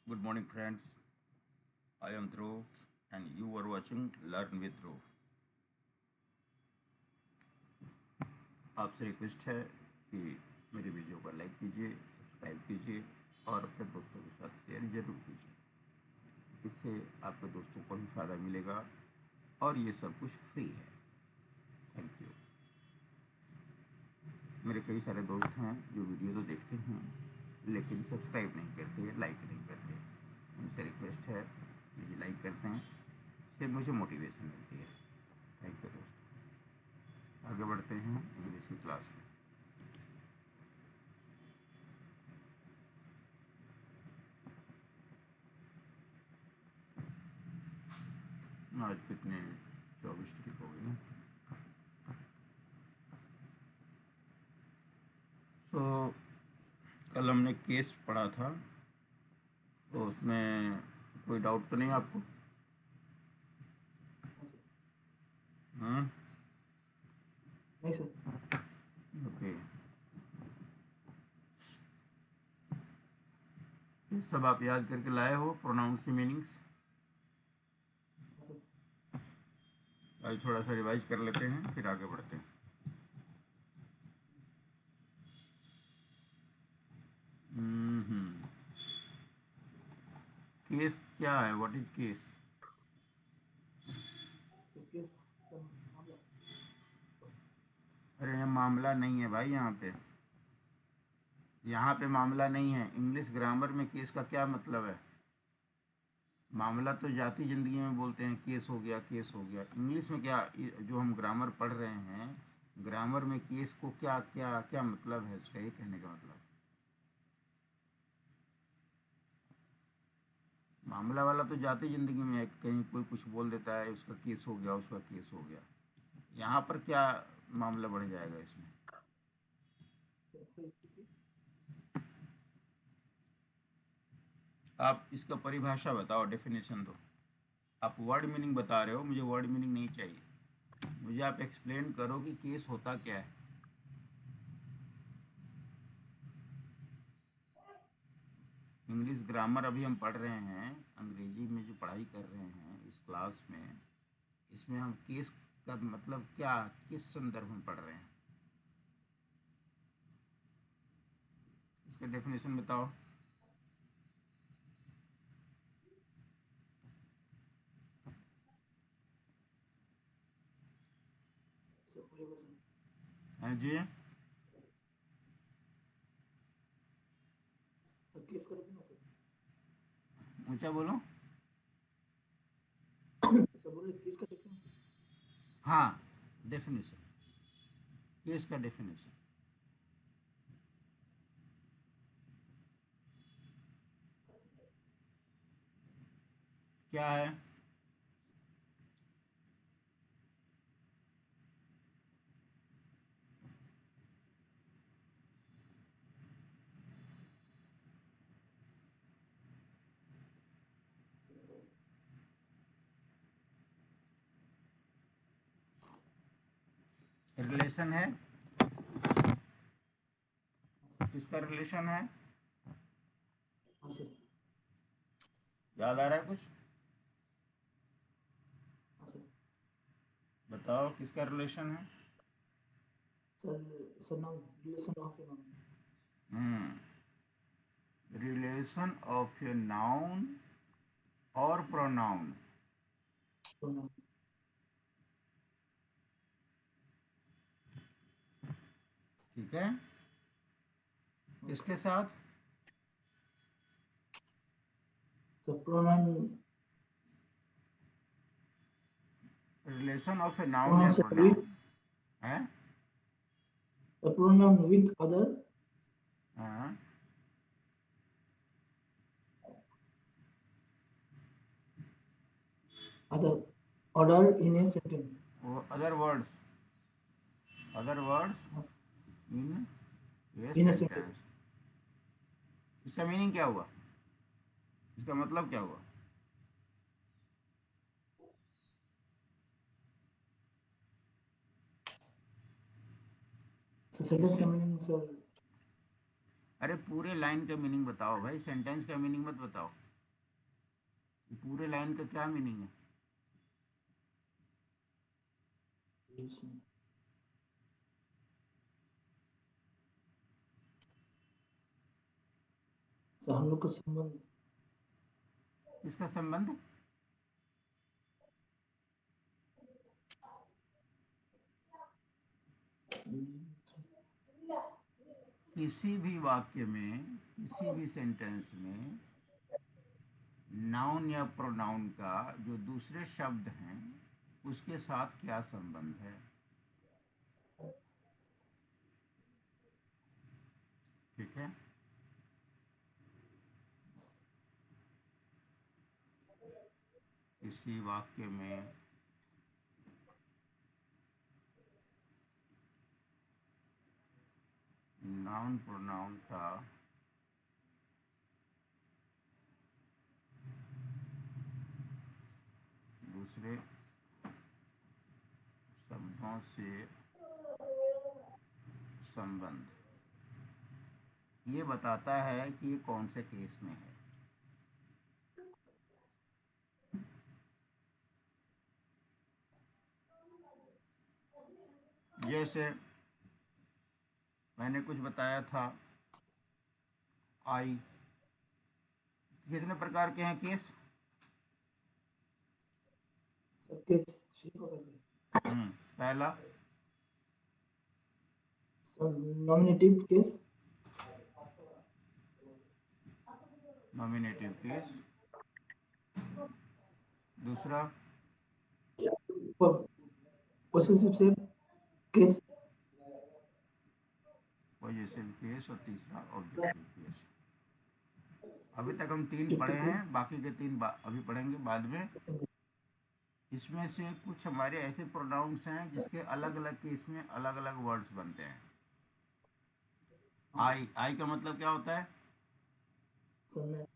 Good morning, friends. I am Dhruv, and you are watching Learn with Dhruv. आपसे request है कि मेरी video को लाइक कीजिए, सब्सक्राइब कीजिए और अपने दोस्तों के साथ शेयर जरूर कीजिए। इससे आपके दोस्तों को भी फ़ायदा मिलेगा और ये सब कुछ फ्री है। Thank you. मेरे कई सारे दोस्त हैं जो वीडियो तो देखते हैं लेकिन सब्सक्राइब नहीं करते, लाइक नहीं करते। उनसे रिक्वेस्ट है कि लाइक करते हैं, इससे मुझे मोटिवेशन मिलती है। थैंक यू दोस्तों। आगे बढ़ते हैं इंग्लिश की क्लास में। आज कितने 24 तारीख हो गई ना। तो कल हमने केस पढ़ा था, तो उसमें कोई डाउट तो नहीं आपको? नहीं सर। ओके। ये सब आप याद करके लाए हो प्रोनाउंस की मीनिंग्स? आज थोड़ा सा रिवाइज कर लेते हैं फिर आगे बढ़ते हैं। केस क्या है? What is case? अरे यहाँ मामला नहीं है भाई, यहाँ पे मामला नहीं है। इंग्लिश ग्रामर में केस का क्या मतलब है? मामला तो जाती जिंदगी में बोलते हैं, केस हो गया, केस हो गया। इंग्लिश में क्या, जो हम ग्रामर पढ़ रहे हैं, ग्रामर में केस को क्या क्या क्या मतलब है इसका, ये कहने का मतलब। मामला वाला तो जाती जिंदगी में है, कहीं कोई कुछ बोल देता है, उसका केस हो गया, उसका केस हो गया। यहाँ पर क्या मामला बढ़ जाएगा इसमें? आप इसका परिभाषा बताओ, डेफिनेशन दो। आप वर्ड मीनिंग बता रहे हो, मुझे वर्ड मीनिंग नहीं चाहिए। मुझे आप एक्सप्लेन करो कि केस होता क्या है। इंग्लिश ग्रामर अभी हम पढ़ रहे हैं, अंग्रेजी में जो पढ़ाई कर रहे हैं इस क्लास में, इसमें हम केस का मतलब क्या, किस संदर्भ में पढ़ रहे हैं, इसका डेफिनेशन बताओ। हाँ जी, ऊंचा बोलो। हाँ, डेफिनेशन, केस का डेफिनेशन क्या है? रिलेशन है। किसका रिलेशन है? याद आ रहा है कुछ? बताओ किसका रिलेशन है? रिलेशन ऑफ ए नाउन और प्रोनाउन। ठीक है, इसके साथ रिलेशन ऑफ ए नाउन या प्रोनाउन है। The pronoun with other हाँ, other order in a sentence. वो other words in A In a sentence. sentence. इसका मीनिंग क्या हुआ? इसका मतलब क्या हुआ? So sentence इससे, का meaning sir अरे पूरे लाइन का मीनिंग बताओ भाई, सेंटेंस का मीनिंग मत बताओ। पूरे लाइन का क्या मीनिंग है? सर हम लोग का संबंध इसका संबंध किसी भी वाक्य में, किसी भी सेंटेंस में नाउन या प्रोनाउन का जो दूसरे शब्द हैं उसके साथ क्या संबंध है। ठीक है। किसी वाक्य में नाउन प्रोनाउन का दूसरे शब्दों से संबंध ये बताता है कि ये कौन से केस में है। जैसे मैंने कुछ बताया था, आई। कितने प्रकार के हैं केस? सबके छह प्रकार के। पहला नॉमिनेटिव केस, नॉमिनेटिव केस। दूसरा पोसेसिव से केस, पॉजिटिव केस। और तीसरा ऑब्जेक्टिव केस। अभी तक हम तीन ऑब्जेक्टिव पढ़े हैं, केस। बाकी के तीन अभी पढ़ेंगे बाद में। इसमें से कुछ हमारे ऐसे प्रोनाउंस हैं जिसके अलग अलग केस में अलग अलग वर्ड्स बनते हैं। आई का मतलब क्या होता है? समय,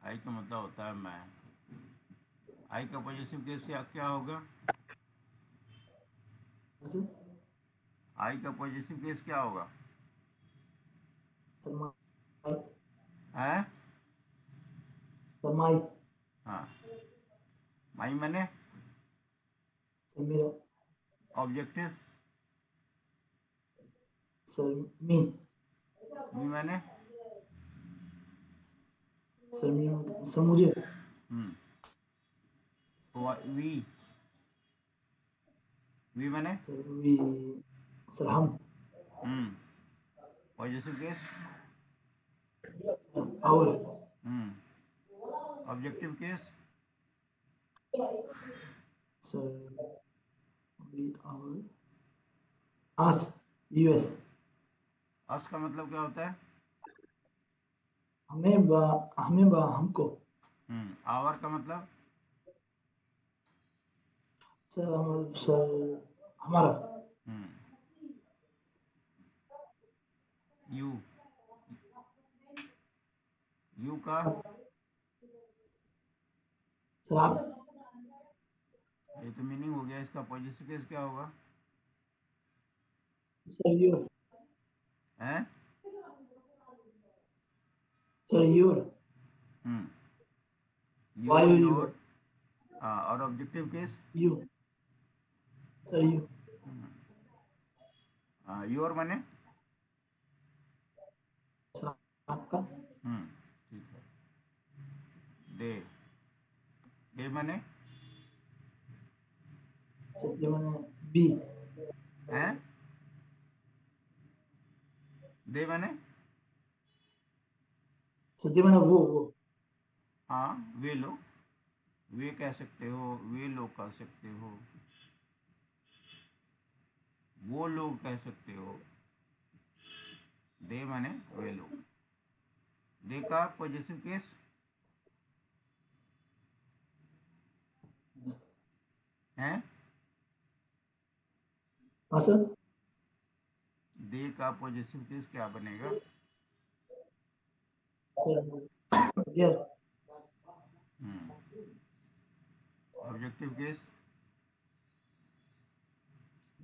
आई का मतलब होता है मैं। आई का पॉजिटिव केस क्या होगा? ऐसे आई का पॉजिटिव केस क्या होगा? सरमाई, है? सरमाई, हाँ। माई मैंने सरमेरा, ऑब्जेक्टिव। सरमी, मी मैंने सरमी, सर मुझे, वी। वी मैंने सर वी, सर हम, positive case. Our, objective case. Sir we, our, us, US, us का मतलब क्या होता है? हमें हमको, आवर का मतलब? सर हमारा, यू। यू का सर आप, ये तो मीनिंग हो गया। इसका पॉजिटिव केस क्या होगा? सर योर, हैं? सर योर, योर, वायु योर। योर, हाँ, और objective case? You, sir you, your मैंने सर आपका, ठीक है। दे। दे मैंने सर ये मैंने बी, हैं? दे मैंने सर ये मैंने वो, हाँ, वे लोग। वे कह सकते हो, वे लोग कह सकते हो, वो लोग कह सकते हो। दे मैंने वे लोग। दे का पॉजिटिव केस है? हाँ सर, दे का पॉजिटिव केस क्या बनेगा? Sir there, objective case?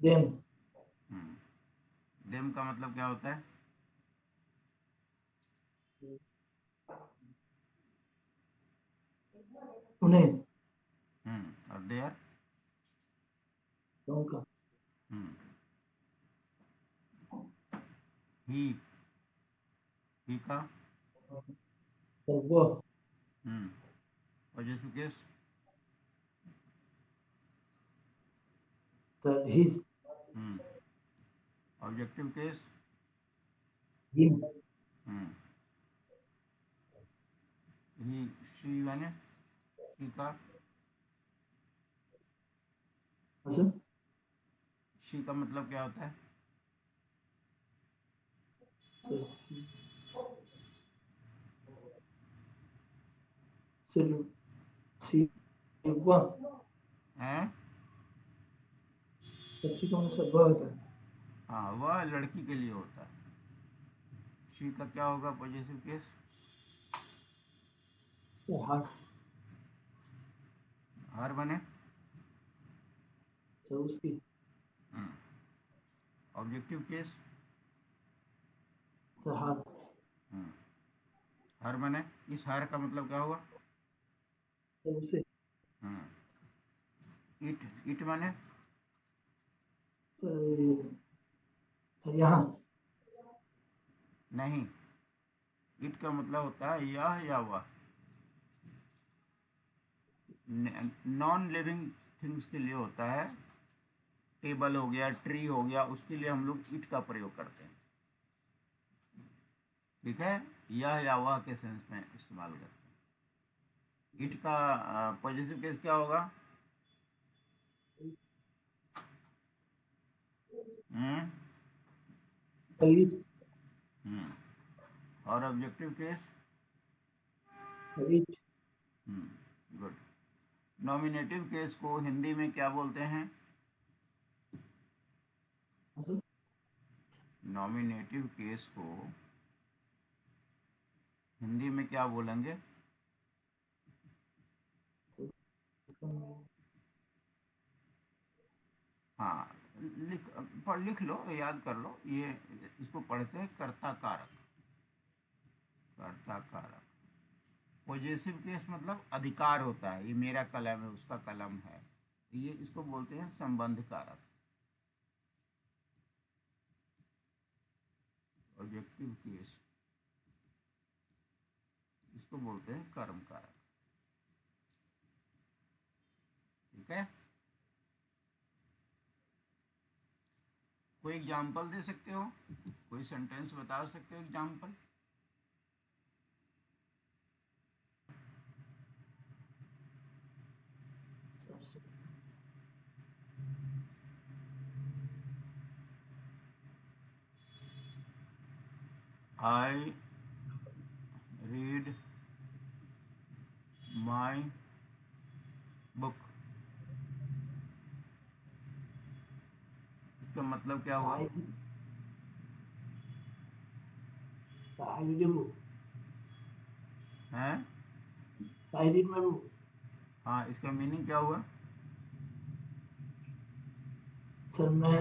Them, them का मतलब क्या होता है? उन्हें, और देयर। उनका, ही का। सर वो, positive case. Sir his, objective case. Him, he she बने। शी का। सर शी का मतलब क्या होता है? सर सर सी वह, हैं? सी का मतलब वह होता है। हाँ, वह लड़की के लिए होता है। शी का क्या होगा पॉजिटिव केस? सर हर, हर बने। सर उसकी, ऑब्जेक्टिव केस। सर हर, हर बने। इस हर का मतलब क्या हुआ? सर उसे, इट बने। सर यहाँ, नहीं, इट का मतलब होता है यह या वह। नॉन लिविंग थिंग्स के लिए होता है। टेबल हो गया, ट्री हो गया, उसके लिए हम लोग इट का प्रयोग करते हैं। ठीक है, यह या वह के सेंस में इस्तेमाल करते हैं। इट का पॉजिटिव केस क्या होगा? हम्म लिप्स, और objective case? It, good. Nominative case को हिंदी में क्या बोलते हैं? सर नॉमिनेटिव केस को हिंदी में क्या बोलेंगे? हाँ, लिख लो, याद कर लो। ये इसको पढ़ते हैं कर्ता कारक। कर्ता कारक। पॉजिटिव केस मतलब अधिकार होता है, ये मेरा कलम है, उसका कलम है। ये इसको बोलते हैं संबंध कारक। ऑब्जेक्टिव केस इसको बोलते हैं कर्म कारक। ठीक है, कोई एग्जाम्पल दे सकते हो? कोई सेंटेंस बता सकते हो example? I read my book. इसका मतलब क्या हुआ? है? हाँ, इसका मीनिंग क्या हुआ? सर मैं,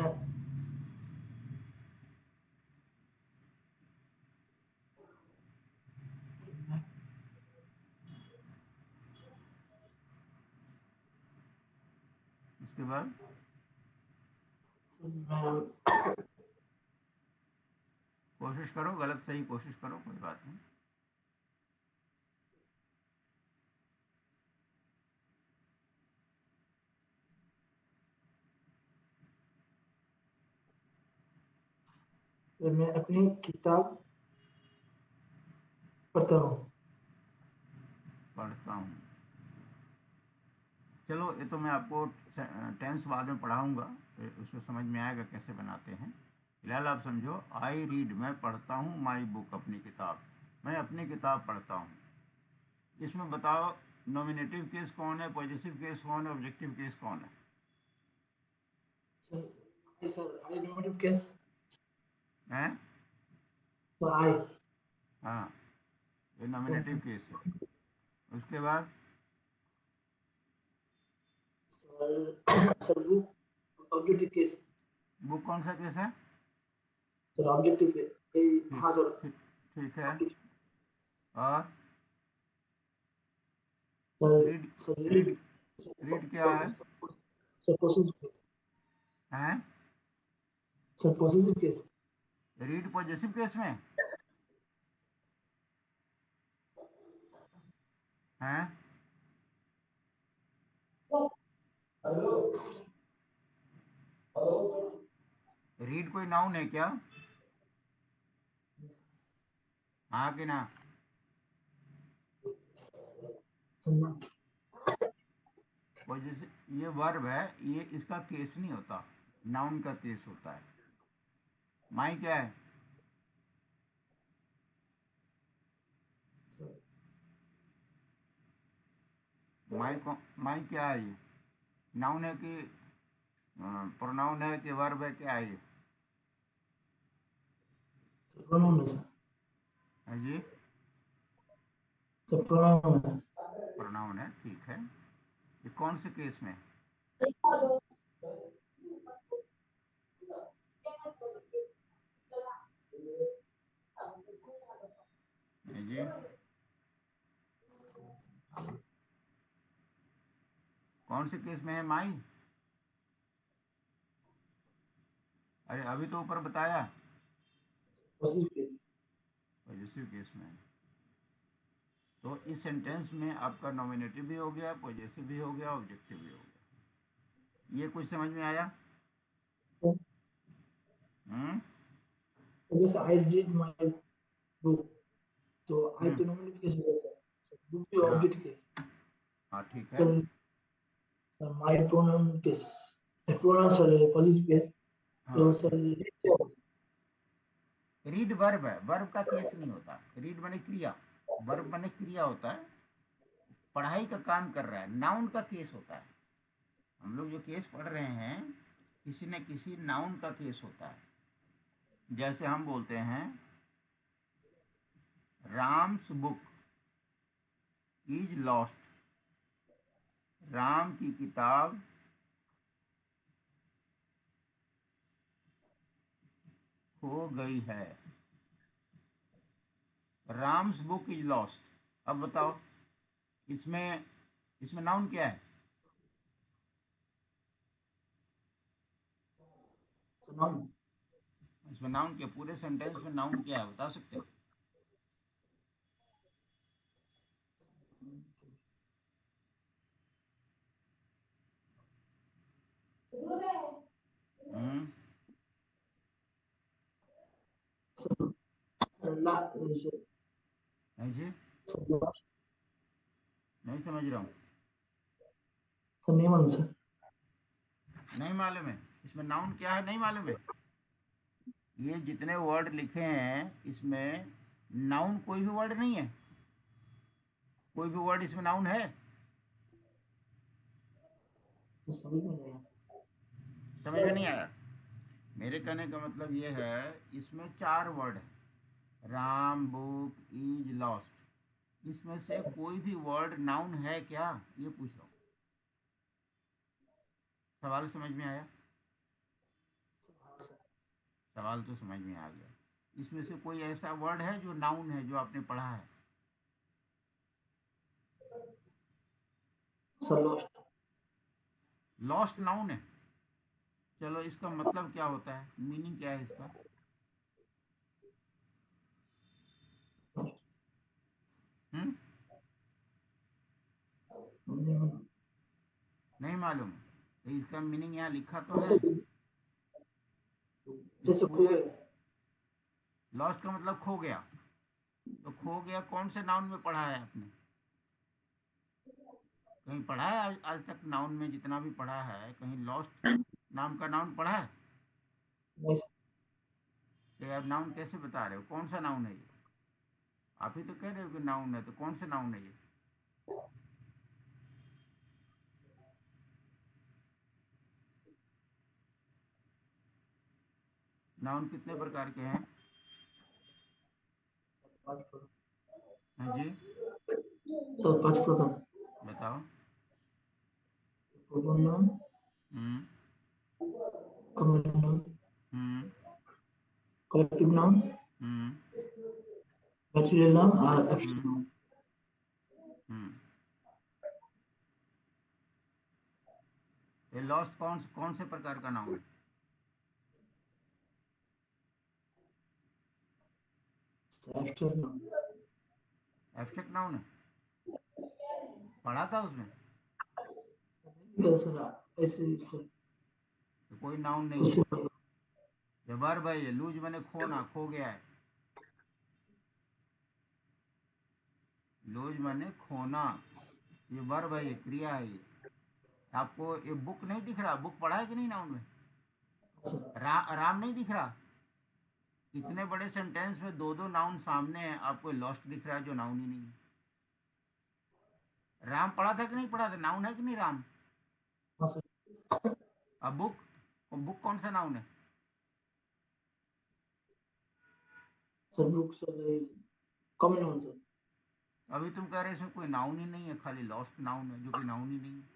उसके बाद कोशिश करो, गलत सही कोशिश करो, कोई बात नहीं। मैं अपनी किताब पढ़ता हूँ। पढ़ता हूँ। चलो, ये तो मैं आपको टेंस बाद में पढ़ाऊँगा, उसको समझ में आएगा कैसे बनाते हैं। फिलहाल आप समझो, आई रीड मैं पढ़ता हूँ, माई बुक अपनी किताब, मैं अपनी किताब पढ़ता हूँ। इसमें बताओ, नॉमिनेटिव केस कौन है, पॉजिटिव केस कौन है, ऑब्जेक्टिव केस कौन है? सर आई नॉमिनेटिव केस, हैं? तो आई, हाँ, ये नॉमिनेटिव केस है। उसके बाद sir book objective case, book कौन सा केस है? सर ऑब्जेक्टिव केस, ठीक हाँ सर, ठीक ठीक है। और रीड Sir, रीड रीड क्या है? sir, possessive. हैं? Sir, possessive case. Read positive case में हैं? रीड कोई नाउन है क्या? हाँ कि ना? पॉजिटिव ये वर्ब है, ये इसका केस नहीं होता, नाउन का केस होता है। माई क्या है? माई क्या है? ये नाउन है कि प्रोनाउन है कि वर्ब है, क्या है ये? Pronoun है sir. है जी, Sir, pronoun है. प्रोनाउन है, ठीक है। ये कौन से केस में? है जी, कौन से केस में है माई? अरे अभी तो ऊपर बताया, Possessive case. पॉजिटिव केस में है। तो इस सेंटेंस में आपका नॉमिनेटिव भी हो गया, पॉजिटिव भी हो गया, ऑब्जेक्टिव भी हो गया। ये कुछ समझ में आया? हम्म जैसे I read my book. तो I हम्म तो nominative case हो गया sir. Book भी हाँ objective case. हाँ, ठीक है। Sir, my pronoun case. The pronoun sir possessive case. तो हाँ, sir read क्या होगा? रीड वर्ब है, वर्ब का केस नहीं होता। रीड बने क्रिया, वर्ब बने क्रिया होता है, पढ़ाई का काम कर रहा है, नाउन का केस होता है। हम लोग जो केस पढ़ रहे हैं, किसी न किसी नाउन का केस होता है। जैसे हम बोलते हैं Ram's book is lost, Ram की किताब खो गई है। Ram's book is lost. अब बताओ, इसमें इसमें नाउन क्या है? So noun. इसमें नाउन क्या, पूरे सेंटेंस में नाउन क्या है, बता सकते हो? हम्म La is नहीं जी, नहीं समझ रहा हूँ। सर नहीं मालूम सर. नहीं मालूम है? इसमें नाउन क्या है, नहीं मालूम है? ये जितने वर्ड लिखे हैं इसमें नाउन कोई भी वर्ड नहीं है? कोई भी वर्ड इसमें नाउन है? तो समझ में नहीं आया. समझ में नहीं आया? मेरे कहने का मतलब ये है, इसमें 4 वर्ड है, राम बुक इज लॉस्ट। इसमें से कोई भी वर्ड नाउन है क्या, ये पूछ रहा हूँ। सवाल समझ में आया? सवाल तो समझ में आ गया। इसमें से कोई ऐसा वर्ड है जो नाउन है, जो आपने पढ़ा है? Sir lost. लॉस्ट नाउन है? चलो, इसका मतलब क्या होता है, मीनिंग क्या है इसका? हम्म नहीं मालूम? तो इसका मीनिंग यहाँ लिखा तो है। इस जैसे खो पूरे गया. लॉस्ट का मतलब खो गया। तो खो गया कौन से नाउन में पढ़ा है आपने? कहीं पढ़ा है आज तक नाउन में, जितना भी पढ़ा है, कहीं लॉस्ट नाम का नाउन पढ़ा है? नहीं सर. तो आप नाउन कैसे बता रहे हो, कौन सा नाउन है ये? आप ही तो कह रहे हो कि नाउन है, तो कौन सा नाउन है ये? नाउन कितने प्रकार के हैं? हाँ जी, सर 5 प्रकार. बताओ। प्रोनाउन नाउन, हम्म कम्युनिटी नाउन, हम्म कलेक्टिव नाउन, हम्म मटेरियल नाउन और एब्स्ट्रैक्ट हम्म नाउन. हम्म ये लॉस्ट कौन से प्रकार का नाउन है? Abstract noun. एब्स्ट्रैक्ट नाउन है, पढ़ा था उसमें? सर ऐसे सर तो कोई नाउन नहीं उसे है। ये वर्ब है, ये लूज मैंने खोना, खो गया है। लूज मैंने खोना, ये वर्ब है, ये क्रिया है। ये आपको ये बुक नहीं दिख रहा? बुक पढ़ा है कि नहीं नाउन में? राम नहीं दिख रहा? इतने बड़े सेंटेंस में दो दो नाउन सामने हैं, आपको लॉस्ट दिख रहा है जो नाउन ही नहीं है। राम पढ़ा था कि नहीं पढ़ा था? नाउन है कि नहीं राम? हाँ सर। अब बुक, बुक कौन सा नाउन है? Sir book sir common noun sir. अभी तुम कह रहे इसमें कोई नाउन ही नहीं है, खाली लॉस्ट नाउन है, जो कि नाउन ही नहीं है।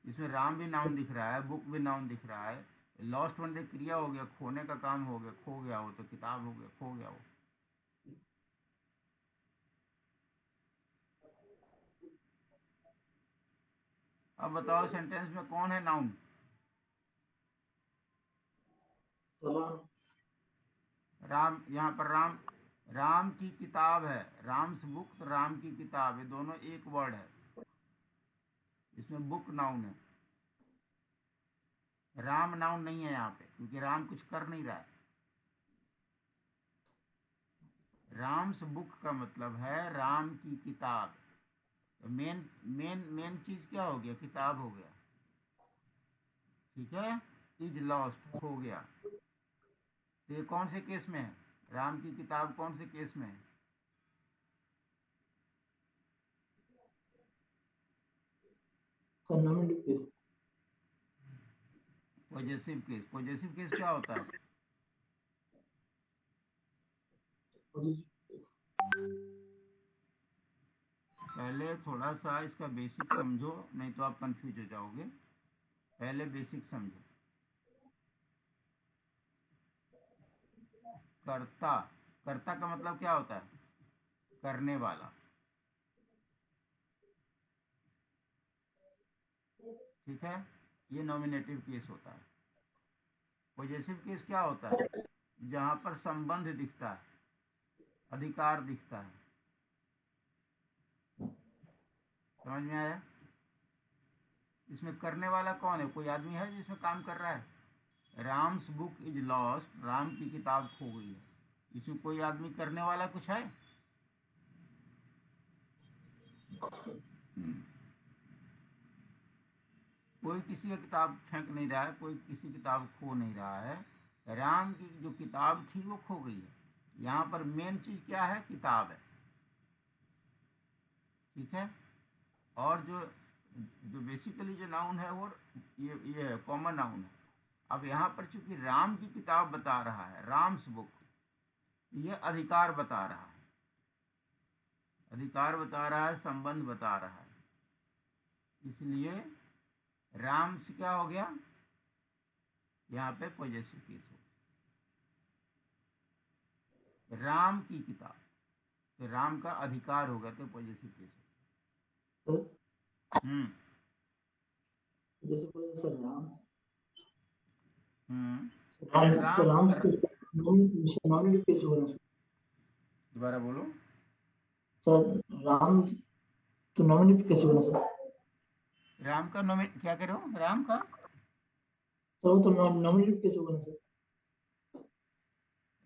इसमें राम भी नाउन दिख रहा है, बुक भी नाउन दिख रहा है। लॉस्ट वन डे क्रिया हो गया, खोने का काम हो गया, खो गया हो, तो किताब हो गया, खो गया हो। अब बताओ सेंटेंस में कौन है नाउन? सलाम। राम, यहाँ पर राम, राम की किताब है, राम्स बुक, तो राम की किताब है, दोनों एक वर्ड है। इसमें बुक नाउन है, राम नाउन नहीं है यहाँ पे, क्योंकि राम कुछ कर नहीं रहा है। राम्स बुक का मतलब है राम की किताब। तो मेन मेन मेन चीज क्या हो गया? किताब हो गया, ठीक है। इज लॉस्ट, खो गया। तो ये कौन से केस में है? राम की किताब कौन से केस में है? Sir nominative case. Possessive case. Possessive case क्या होता है? Positive case. पहले थोड़ा सा इसका बेसिक समझो, नहीं तो आप कंफ्यूज हो जाओगे। पहले बेसिक समझो। कर्ता, कर्ता का मतलब क्या होता है? करने वाला, ठीक है। ये नॉमिनेटिव केस होता है। पॉजेसिव केस क्या होता है? जहां पर संबंध दिखता है, अधिकार दिखता है। समझ में आया? इसमें करने वाला कौन है? कोई आदमी है जिसमें काम कर रहा है? Ram's book is lost, Ram की किताब खो गई है। इसमें कोई आदमी करने वाला कुछ है? कोई किसी का किताब फेंक नहीं रहा है, कोई किसी किताब खो नहीं रहा है। राम की जो किताब थी वो खो गई है। यहाँ पर मेन चीज क्या है? किताब है, ठीक है। और जो जो बेसिकली जो नाउन है वो ये कॉमन नाउन है। अब यहाँ पर चूंकि राम की किताब बता रहा है, राम्स बुक, ये अधिकार बता रहा है, अधिकार बता रहा है, संबंध बता रहा है। इसलिए राम से क्या हो गया? यहाँ पे पॉजेसिव केस हो, राम की किताब, तो राम का अधिकार होगा, तो पॉजेसिव केस सर हो। जैसे बोले सर राम। अरे sir Ram, Ram nominative case होगा ना सर। दोबारा बोलो। सर राम तो नॉमिनेटिव केस होगा ना सर। राम का नॉमिनेट क्या करो? राम का, सर वो तो नॉमिनेटिव केस होगा ना सर।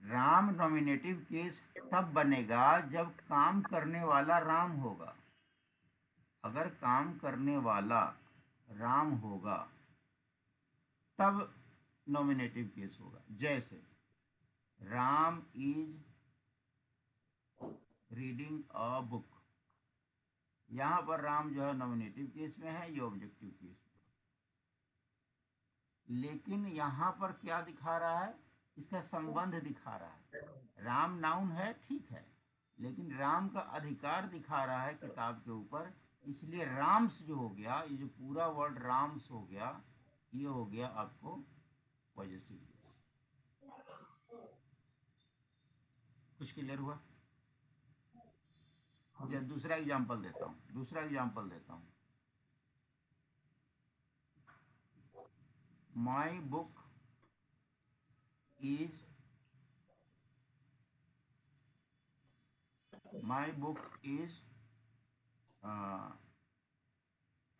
राम नॉमिनेटिव केस तब बनेगा जब काम करने वाला राम होगा। अगर काम करने वाला राम होगा तब नॉमिनेटिव केस होगा। जैसे Ram is reading a book, यहां पर राम जो है नॉमिनेटिव केस में है, ये ऑब्जेक्टिव केस में। लेकिन यहां पर क्या दिखा रहा है? इसका संबंध दिखा रहा है। राम नाउन है, ठीक है, लेकिन राम का अधिकार दिखा रहा है किताब के ऊपर। इसलिए राम्स जो हो गया, ये जो पूरा वर्ड राम्स हो गया, ये हो गया आपको पॉजेसिव केस। कुछ क्लियर हुआ? हाँ अच्छा, सर। दूसरा एग्जांपल देता हूँ, दूसरा एग्जांपल देता हूँ। My book is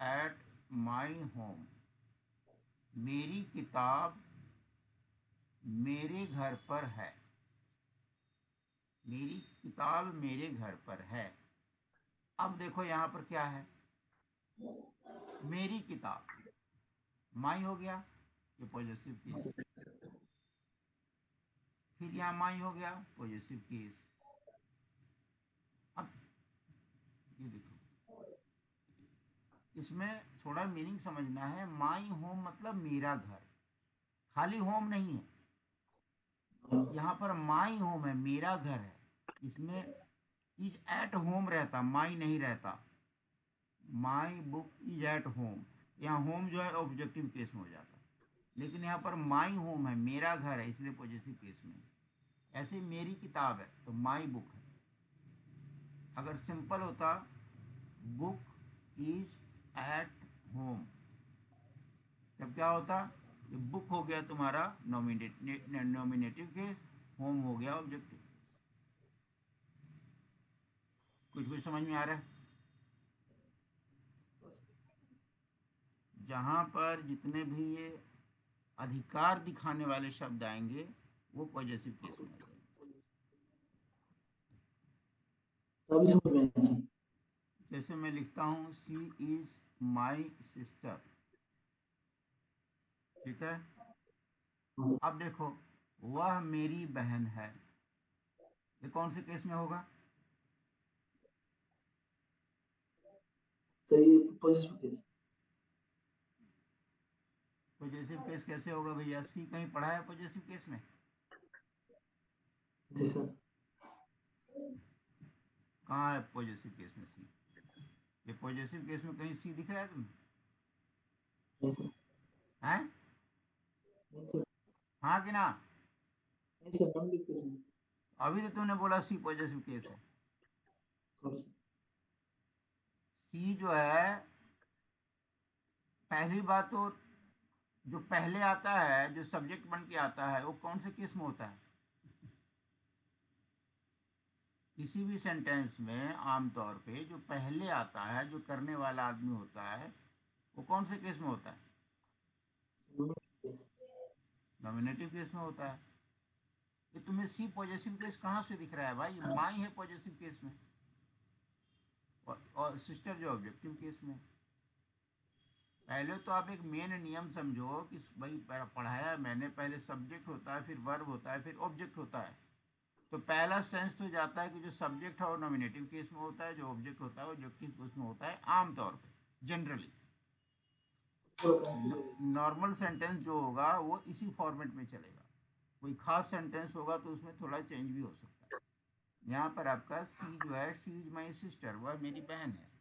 at my home. मेरी किताब मेरे घर पर है। मेरी किताब मेरे घर पर है। अब देखो यहाँ पर क्या है, मेरी किताब, माई हो गया, ये पॉजेसिव केस। फिर यहाँ माई हो गया, पॉजेसिव केस। अब ये देखो, इसमें थोड़ा मीनिंग समझना है। माई होम मतलब मेरा घर, खाली होम नहीं है। यहाँ पर माई होम है, मेरा घर है। इसमें इज एट होम रहता, माई नहीं रहता। My book is at home, यहाँ होम जो है ऑब्जेक्टिव केस में हो जाता। लेकिन यहाँ पर माई होम है, मेरा घर है, इसलिए पॉजेसिव केस में। ऐसे मेरी किताब है तो माई बुक है। अगर सिंपल होता बुक इज एट होम, तब क्या होता, ये बुक हो गया तुम्हारा नॉमिनेटिव केस, होम हो गया ऑब्जेक्टिव। कुछ समझ में आ रहा है? जहां पर जितने भी ये अधिकार दिखाने वाले शब्द आएंगे वो पॉजेसिव केस में आ जाएंगे। तभी समझ में आया जी। जैसे मैं लिखता हूं सी इज माई सिस्टर, ठीक है। हाँ सर, अब देखो, वह मेरी बहन है, ये कौन से केस में होगा? सही पॉजिटिव केस। पॉजेसिव केस कैसे होगा भैया? सी कहीं पढ़ा है पॉजेसिव केस में? जी सर। कहाँ है पॉजेसिव केस में सी? ये पॉजेसिव केस में कहीं सी दिख रहा है तुम्हें? नहीं सर, हैं? नहीं सर, हाँ कि ना? नहीं सर, नॉन बिग केस में। अभी तो तुमने बोला सी पॉजेसिव केस है। Sorry sir. सी जो है, पहली बात तो जो पहले आता है, जो सब्जेक्ट बन के आता है, वो कौन से केस में होता है? किसी भी सेंटेंस में आमतौर पे जो पहले आता है, जो करने वाला आदमी होता है, वो कौन से केस में होता है? नॉमिनेटिव केस में होता है। ये तुम्हें सी पॉजेसिव केस कहाँ से दिख रहा है भाई? माई है पॉजेसिव केस में, और सिस्टर जो ऑब्जेक्टिव केस में। पहले तो आप एक मेन नियम समझो कि भाई पढ़ाया मैंने, पहले सब्जेक्ट होता है, फिर वर्ब होता है, फिर ऑब्जेक्ट होता है। तो पहला सेंस तो जाता है कि जो सब्जेक्ट है वो नॉमिनेटिव केस में होता है, जो ऑब्जेक्ट होता है वो ऑब्जेक्टिव केस में होता है, आमतौर पर जनरली। नॉर्मल सेंटेंस जो होगा वो इसी फॉर्मेट में चलेगा। कोई खास सेंटेंस होगा तो उसमें थोड़ा चेंज भी हो सकता है। यहाँ पर आपका सी जो है, शी इज माई सिस्टर, वह मेरी बहन है।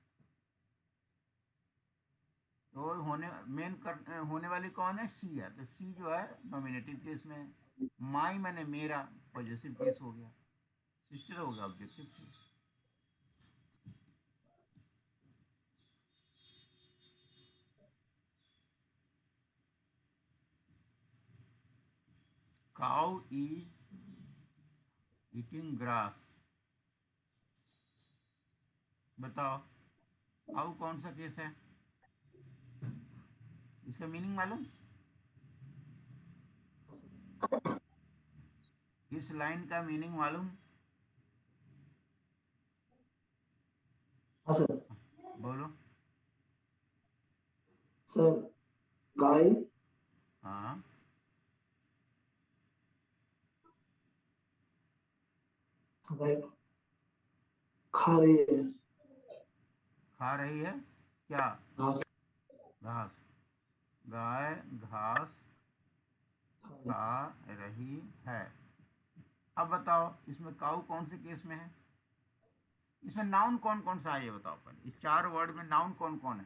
तो होने वाली कौन है? शी है। तो शी जो है नॉमिनेटिव केस में है। माई मैंने मेरा, पॉजेसिव केस हो गया। सिस्टर हो गया objective case. Cow is eating grass, बताओ काउ कौन सा केस है? इसका मीनिंग मालूम? इस लाइन का मीनिंग मालूम? हाँ सर। बोलो। सर, गाय हाँ, गाय खा रही है खा रही है क्या? घास। घास। गाय घास खा खा रही है। अब बताओ इसमें काऊ कौन से केस में है? इसमें नाउन कौन कौन सा है ये बताओ पहले। इस चार वर्ड में नाउन कौन कौन है?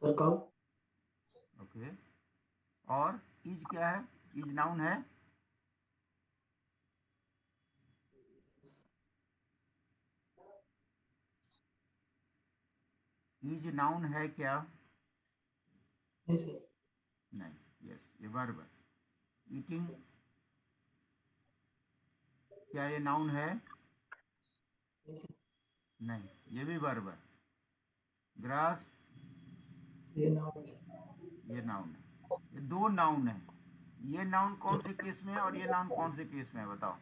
Sir, cow. ओके। और इज क्या है? इज नाउन है। इज नाउन है क्या? नहीं सर। नहीं। यस, ये वर्ब है। ईटिंग, क्या ये नाउन है? नहीं सर। नहीं, ये भी वर्ब है। ग्रास, ये नाउन है सर। ये नाउन है। ये दो नाउन है। ये नाउन कौन से केस में है और ये नाउन कौन से केस में है, बताओ।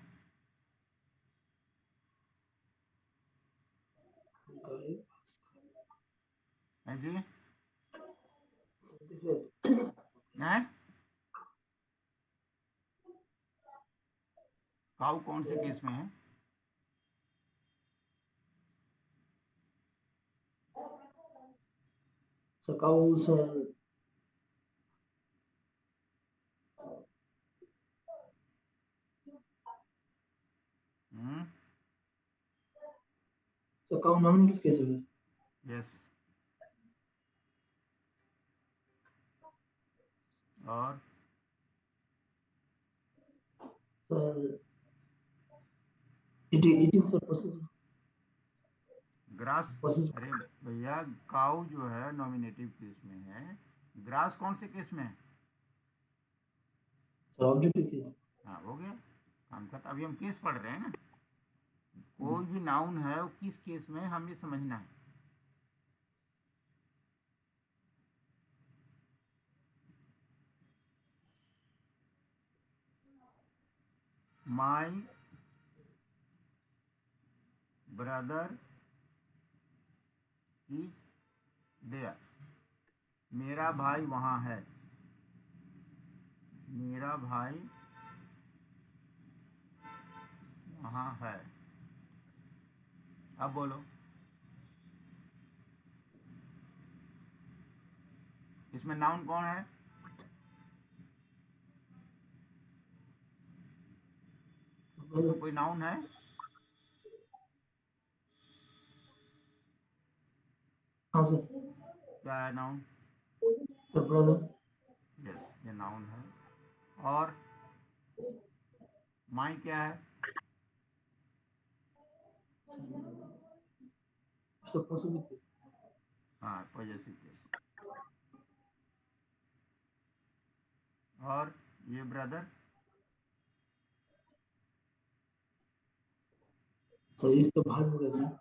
गले, है जी? सेंटीफ्रेज। हैं? काऊ कौन से केस में है? Sir cow sir, hmm. Sir cow nominative case होगा यस। और sir. Eating sir process. Grass, process अरे भैया, काऊ जो है नॉमिनेटिव केस में है। ग्रास कौन से केस में है? Sir objective case. हाँ, हो गया काम खत्म। अभी हम केस पढ़ रहे हैं ना। कोई भी नाउन है वो किस केस में है, हमें समझना है। माई ब्रदर इज देयर, मेरा भाई वहाँ है। मेरा भाई वहाँ है। अब बोलो, इसमें नाउन कौन है? इसमें कोई नाउन है? हाँ सर। क्या है नाउन? Sir brother. यस, ये नाउन है। और माई क्या है? Sir progressive case. हाँ, पॉजेसिव केस। और ये ब्रदर? सर इस तो बाहर हो गया सर।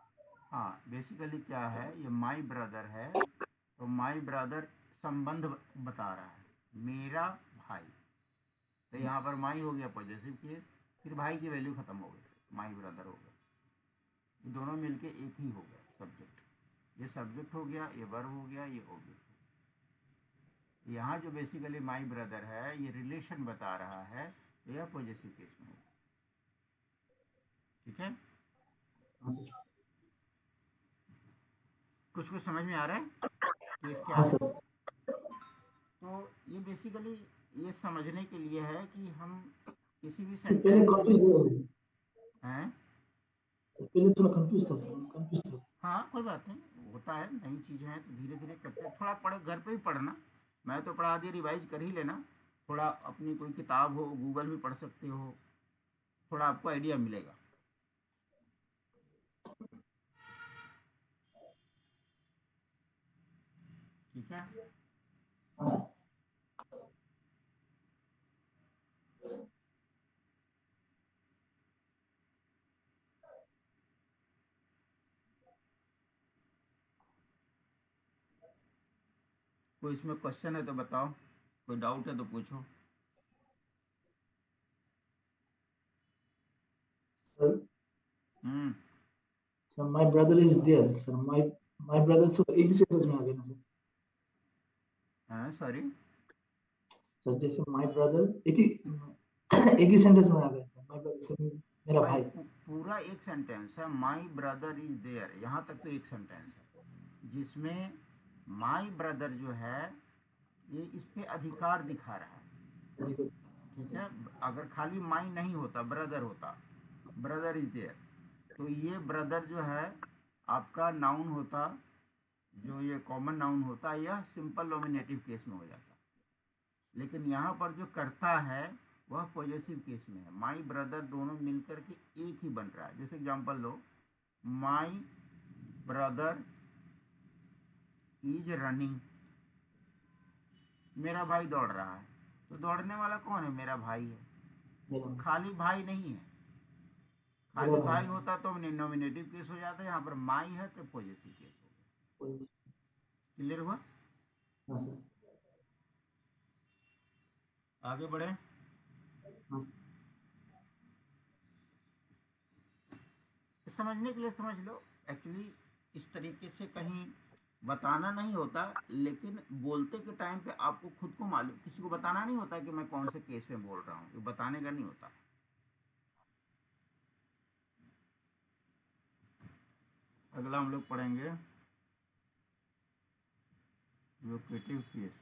हाँ, बेसिकली क्या है, ये माई ब्रदर है। तो माई ब्रदर संबंध बता रहा है, मेरा भाई। तो यहाँ पर माई हो गया पॉजेसिव केस, फिर भाई की वैल्यू खत्म हो गई, माई ब्रदर हो गया। ये दोनों मिलके एक ही हो गया सब्जेक्ट। ये सब्जेक्ट हो गया, ये वर्ब हो गया, ये ऑब्जेक्ट। यहाँ जो बेसिकली माई ब्रदर है, ये रिलेशन बता रहा है, तो यह पॉजेसिव केस में होगा। ठीक है? हाँ सर। कुछ कुछ समझ में आ रहा है केस क्या हाँ है? सर। तो ये बेसिकली ये समझने के लिए है कि हम किसी भी सर पहले सेंटेंस कंफ्यूज हो गया हैं। सर, पहले थोड़ा कंफ्यूज था सर, कंफ्यूज था। हाँ, कोई बात नहीं, होता है, नई चीज़ें हैं तो धीरे धीरे करते हैं। थोड़ा पढ़, घर पे भी पढ़ना। मैं तो पढ़ा दिया, रिवाइज कर ही लेना। थोड़ा अपनी कोई किताब हो, गूगल भी पढ़ सकते हो, थोड़ा आपको आइडिया मिलेगा। ठीक है? हाँ सर। कोई इसमें क्वेश्चन है तो बताओ, कोई डाउट है तो पूछो। Sir hmm. Sir my brother is there sir, my brother sir एक ही सेंटेंस में आ गया ना सर। हाँ, सॉरी। सर जैसे माय ब्रदर एक ही एक ही सेंटेंस में आ गया सर, माय ब्रदर सर मेरा भाई भाई। पूरा एक सेंटेंस है, माई ब्रदर इज देयर, यहाँ तक तो एक सेंटेंस है, जिसमें माई ब्रदर जो है ये इस पे अधिकार दिखा रहा है। जी को। हाँ ठीक सर। है? अगर खाली माई नहीं होता, ब्रदर होता, ब्रदर इज देयर, तो ये ब्रदर जो है आपका नाउन होता, जो ये कॉमन नाउन होता, यह सिंपल नॉमिनेटिव केस में हो जाता। लेकिन यहाँ पर जो करता है वह पॉजेसिव केस में है। माई ब्रदर दोनों मिलकर के एक ही बन रहा है। जैसे example low, my brother is running. मेरा भाई दौड़ रहा है, तो दौड़ने वाला कौन है? मेरा भाई है। मेरा खाली भाई नहीं है। मेरा खाली भाई भाई होता तो नॉमिनेटिव केस हो जाता है, यहाँ पर माई है तो पॉजेसिव केस हो गया। कोई- क्लियर हुआ? हाँ सर। आगे बढ़े। हाँ समझने के लिए समझ लो। एक्चुअली इस तरीके से कहीं बताना नहीं होता, लेकिन बोलते के टाइम पे आपको खुद को मालूम, किसी को बताना नहीं होता कि मैं कौन से केस में बोल रहा हूँ, ये बताने का नहीं होता। अगला हम लोग पढ़ेंगे वोकेटिव केस।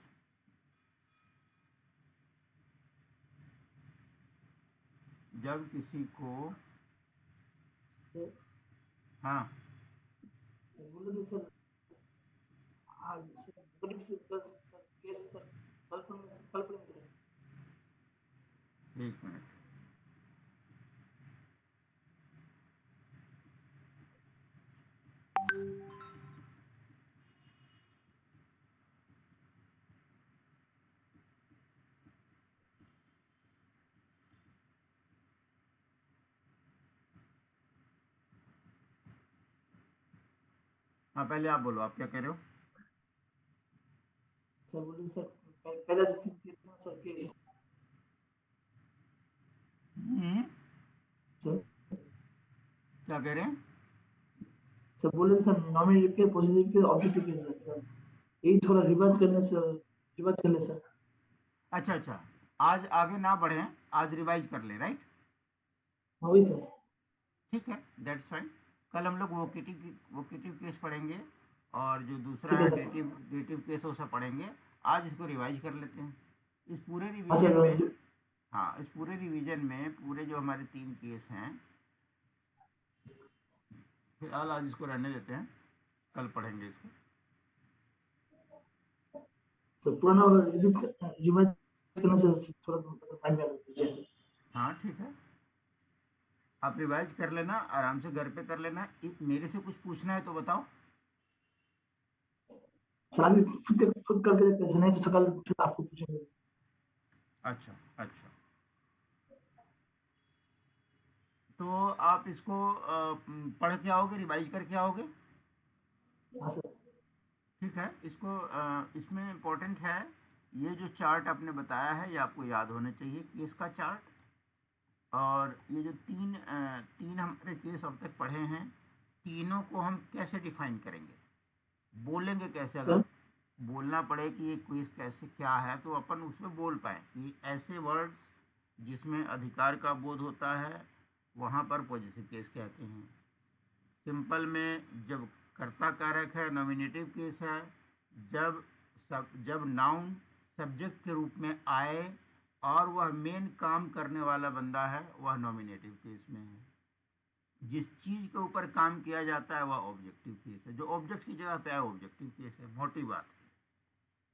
जब किसी को सर। हाँ सर बोले तो सर, हाँ सर, बड़ी से बस सर केस सर, कल पढ़ेंगे सर। एक मिनट। हाँ पहले आप बोलो, आप क्या कह रहे हो? सर बोले सर, पहला जो तीन केस में सर केस हम्म, सर। क्या कह रहे हैं? सर बोले सर नॉमिनेटिव के पॉजिटिव के ऑब्जेक्टिव के सर यही थोड़ा रिवर्स करने से रिवर्स कर ले सर। अच्छा अच्छा, आज आगे ना बढ़े, आज रिवाइज कर ले, राइट? हाँ वही सर। ठीक है, दैट्स फाइन। कल हम लोग वोकेटिव केस पढ़ेंगे, और जो दूसरा ठीक है है सर। डेटिव केस वो सब पढ़ेंगे। आज इसको रिवाइज कर लेते हैं। इस पूरे हाँ रिवीजन में, सर। हाँ इस पूरे रिवीजन में पूरे जो हमारे 3 केस हैं, फिलहाल आज इसको रहने देते हैं, कल पढ़ेंगे इसको। सर पुराना रिवाइज करने से थोड़ा टाइम लगा सर। हाँ ठीक है, आप रिवाइज कर लेना, आराम से घर पे कर लेना। मेरे से कुछ पूछना है तो बताओ। सर अभी खुद करके देखते हैं, नहीं तो सकाल फिर आपको पूछेंगे। अच्छा अच्छा, तो आप इसको पढ़ के आओगे, रिवाइज करके आओगे? हाँ सर। ठीक है, इसको इसमें इम्पोर्टेंट है, ये जो चार्ट आपने बताया है ये आपको याद होने चाहिए, केस का चार्ट। और ये जो तीन हमारे केस अब तक पढ़े हैं, तीनों को हम कैसे डिफाइन करेंगे, बोलेंगे कैसे? अगर सर बोलना पड़े कि ये केस कैसे क्या है, तो अपन उसमें बोल पाए कि ऐसे वर्ड्स जिसमें अधिकार का बोध होता है वहाँ पर पॉजिटिव केस कहते हैं। सिंपल में जब कर्ता कारक है नॉमिनेटिव केस है। जब जब नाउन सब्जेक्ट के रूप में आए और वह मेन काम करने वाला बंदा है, वह नॉमिनेटिव केस में है। जिस चीज़ के ऊपर काम किया जाता है वह ऑब्जेक्टिव केस है। जो ऑब्जेक्ट की जगह पे है ऑब्जेक्टिव केस है। मोटी बात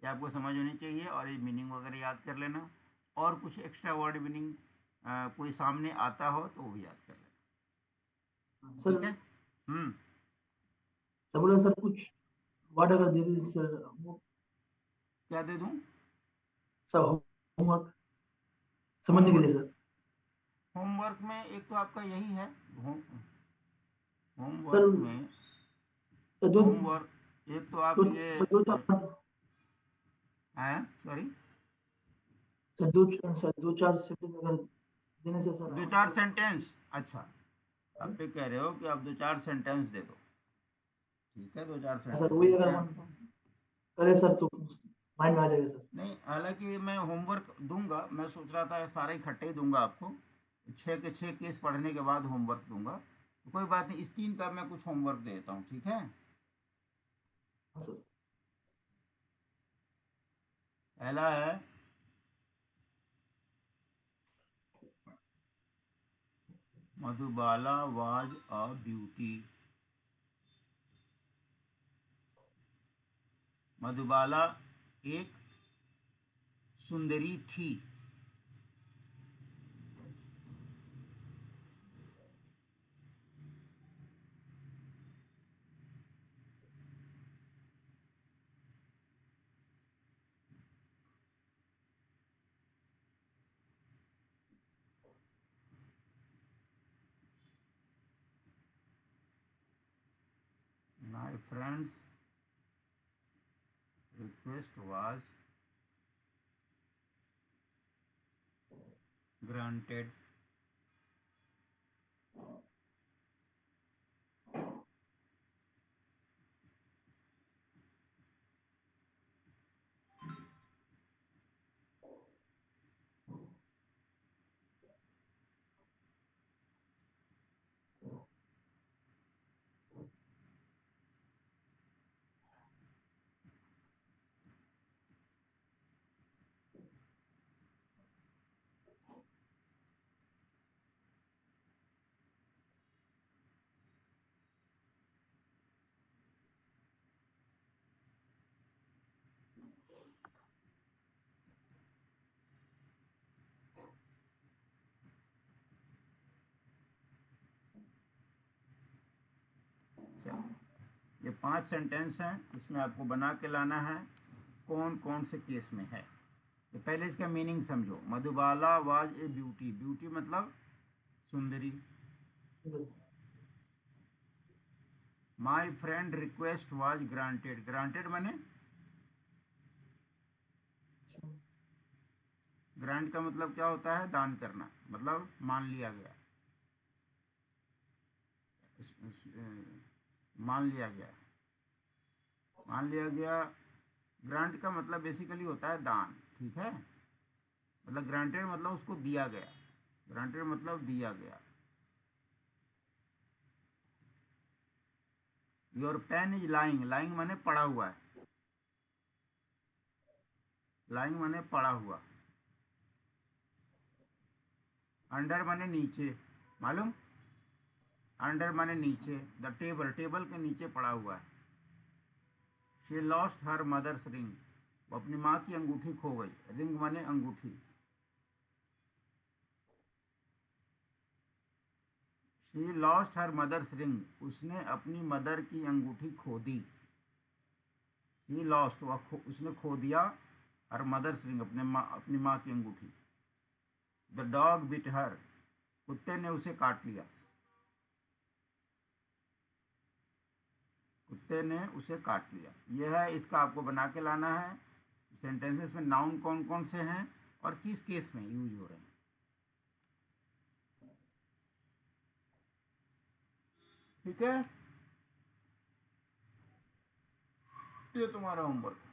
ये आपको समझ होनी चाहिए, और ये मीनिंग वगैरह याद कर लेना। और कुछ एक्स्ट्रा वर्ड मीनिंग कोई सामने आता हो तो वो भी याद कर लेना। सर ठीक है? हम्म, सर बोले सर कुछ वर्ड अगर दे दीजिए सर वो क्या दे दूं? सर होमवर्क समझने के होमवर्क? लिए सर। होमवर्क में एक तो आपका यही है, होम सर होमवर्क में, सर दो होमवर्क एक तो आप ये सर दो चार हैं, सॉरी, सर दो चार सेंटेंस अगर देने से सर 2-4 सेंटेंस। अच्छा, आप ये कह रहे हो कि आप 2-4 सेंटेंस दे दो। ठीक है, 2-4 सर सेंटेंस वही देते अगर हैं हम आपको। करे सर तो माइंड में आ जाएगा सर। नहीं, हालांकि मैं होमवर्क दूंगा, मैं सोच रहा था सारे इकट्ठे ही दूंगा आपको। 6 के 6 केस पढ़ने के बाद होमवर्क दूंगा, तो कोई बात नहीं, इस 3 का मैं कुछ होमवर्क देता हूँ, ठीक है? हाँ सर। पहला है, Madhubala was a beauty. Madhubala एक सुंदरी थी। friend's request was granted. ये 5 सेंटेंस हैं, इसमें आपको बना के लाना है कौन कौन से केस में है। तो पहले इसका मीनिंग समझो। Madhubala was a beauty, beauty मतलब सुंदरी। My friend request was granted, granted माने ग्रांट का मतलब क्या होता है? दान करना, मतलब मान लिया गया, मान लिया गया, मान लिया गया। ग्रांट का मतलब बेसिकली होता है दान, ठीक है। मतलब ग्रांटेड मतलब उसको दिया गया, ग्रांटेड मतलब दिया गया। Your pen is lying, lying माने पड़ा हुआ है, लाइंग माने पड़ा हुआ। अंडर माने नीचे, मालूम? अंडर माने नीचे। द टेबल, टेबल के नीचे पड़ा हुआ है। She lost her mother's ring, वो अपनी माँ की अंगूठी खो गई। रिंग माने अंगूठी। She lost her mother's ring, उसने अपनी मदर की अंगूठी खो दी। शी लॉस्ट, उसने खो दिया। हर मदर्स रिंग, अपनी माँ की अंगूठी। द डॉग बिट हर, कुत्ते ने उसे काट लिया, कुत्ते ने उसे काट लिया। यह है, इसका आपको बना के लाना है। सेंटेंसेस में नाउन कौन कौन से हैं और किस केस में यूज हो रहे हैं, ठीक है। ये तुम्हारा होमवर्क।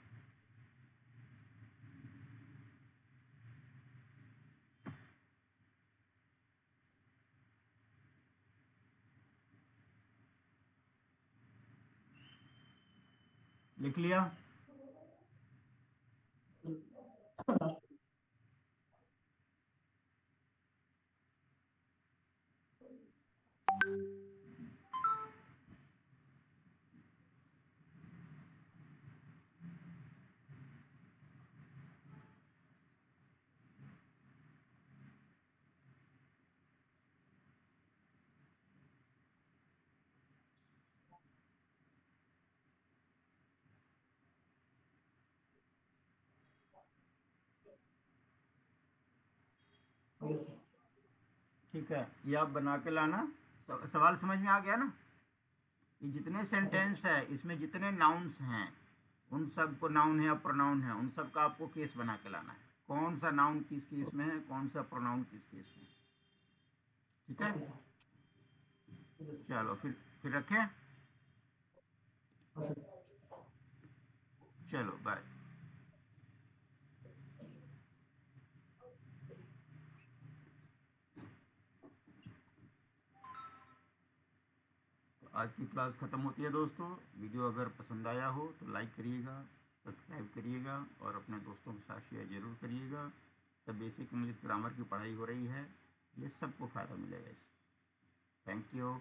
लिख लिया? ठीक है, ये आप बना के लाना। सवाल समझ में आ गया ना? ये जितने सेंटेंस है, इसमें जितने नाउन्स हैं, उन सब को, नाउन है या प्रोनाउन है, उन सब का आपको केस बना के लाना है। कौन सा नाउन किस केस में है, कौन सा प्रोनाउन किस केस में, ठीक है। चलो फिर रखें। चलो बाय। आज की क्लास ख़त्म होती है दोस्तों। वीडियो अगर पसंद आया हो तो लाइक करिएगा, सब्सक्राइब करिएगा और अपने दोस्तों के साथ शेयर ज़रूर करिएगा। सब बेसिक इंग्लिश ग्रामर की पढ़ाई हो रही है, ये सबको फ़ायदा मिलेगा इससे। Thank you.